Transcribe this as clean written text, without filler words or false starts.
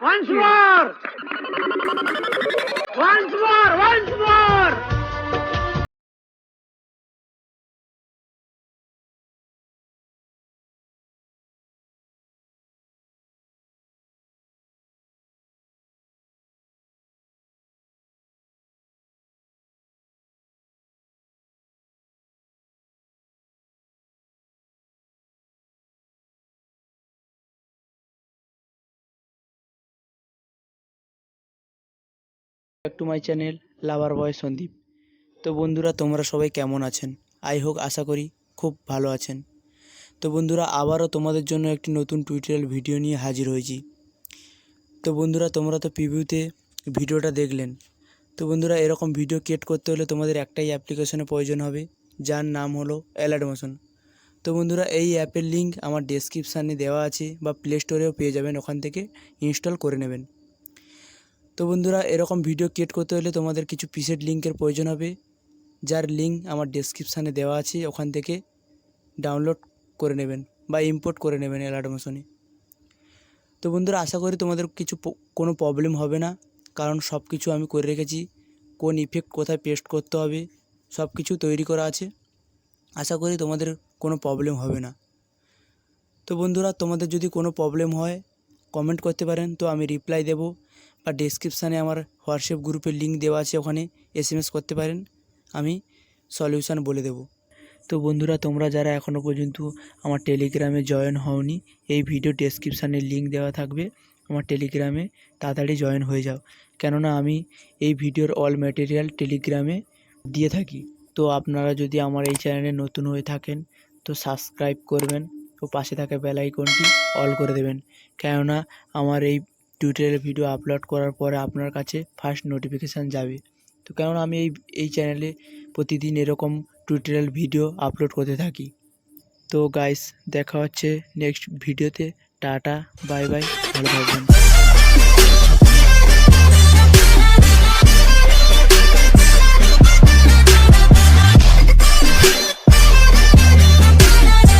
Once more! Once more! Once more! Back to my channel lover boy Sandeep. তো বন্ধুরা, তোমরা সবাই কেমন আছেন? আশা করি খুব ভালো আছেন। তো বন্ধুরা, আবারও তোমাদের জন্য একটি নতুন টিউটোরিয়াল ভিডিও নিয়ে হাজির হয়েছি। তো বন্ধুরা, তোমরা তো প্রিভিউতে ভিডিওটা দেখলেন। তো বন্ধুরা, এরকম ভিডিও ক্রিয়েট করতে হলে তোমাদের একটাই অ্যাপ্লিকেশনের প্রয়োজন হবে, যার নাম হলো অ্যালাইট মোশন। তো বন্ধুরা, এই অ্যাপের লিঙ্ক আমার ডেসক্রিপশানে দেওয়া আছে, বা প্লে স্টোরেও পেয়ে যাবেন, ওখান থেকে ইনস্টল করে নেবেন। তো বন্ধুরা, এরকম ভিডিও ক্রিয়েট করতে হলে তোমাদের কিছু প্রিসেট লিঙ্কের প্রয়োজন হবে, যার লিঙ্ক আমার ডেসক্রিপশানে দেওয়া আছে, ওখান থেকে ডাউনলোড করে নেবেন বা ইম্পোর্ট করে নেবেন অ্যালাইট মোশনে। তো বন্ধুরা, আশা করি তোমাদের কোনো প্রবলেম হবে না, কারণ সব কিছু আমি করে রেখেছি। কোন ইফেক্ট কোথায় পেস্ট করতে হবে সব কিছু তৈরি করা আছে। আশা করি তোমাদের কোনো প্রবলেম হবে না। তো বন্ধুরা, তোমাদের যদি কোনো প্রবলেম হয় কমেন্ট করতে পারেন, তো আমি রিপ্লাই দেব, বা ডেসক্রিপশানে আমার হোয়াটসঅ্যাপ গ্রুপের লিঙ্ক দেওয়া আছে, ওখানে SMS করতে পারেন, আমি সলিউশান বলে দেব। তো বন্ধুরা, তোমরা যারা এখনও পর্যন্ত আমার টেলিগ্রামে জয়েন হওনি, এই ভিডিও ডেসক্রিপশানে লিঙ্ক দেওয়া থাকবে, আমার টেলিগ্রামে তাড়াতাড়ি জয়েন হয়ে যাও, কেননা আমি এই ভিডিওর অল ম্যাটেরিয়াল টেলিগ্রামে দিয়ে থাকি। তো আপনারা যদি আমার এই চ্যানেলে নতুন হয়ে থাকেন, তো সাবস্ক্রাইব করবেন ও পাশে থাকা বেল আইকনটি অল করে দেবেন, কেননা আমার এই টিউটোরিয়াল ভিডিও আপলোড করার পরে আপনার কাছে ফার্স্ট নোটিফিকেশান যাবে। তো কেননা আমি এই চ্যানেলে প্রতিদিন এরকম টিউটোরিয়াল ভিডিও আপলোড করতে থাকি। তো গাইস, দেখা হচ্ছে নেক্সট ভিডিওতে। টাটা, বাই বাই, ভালো থাকবেন।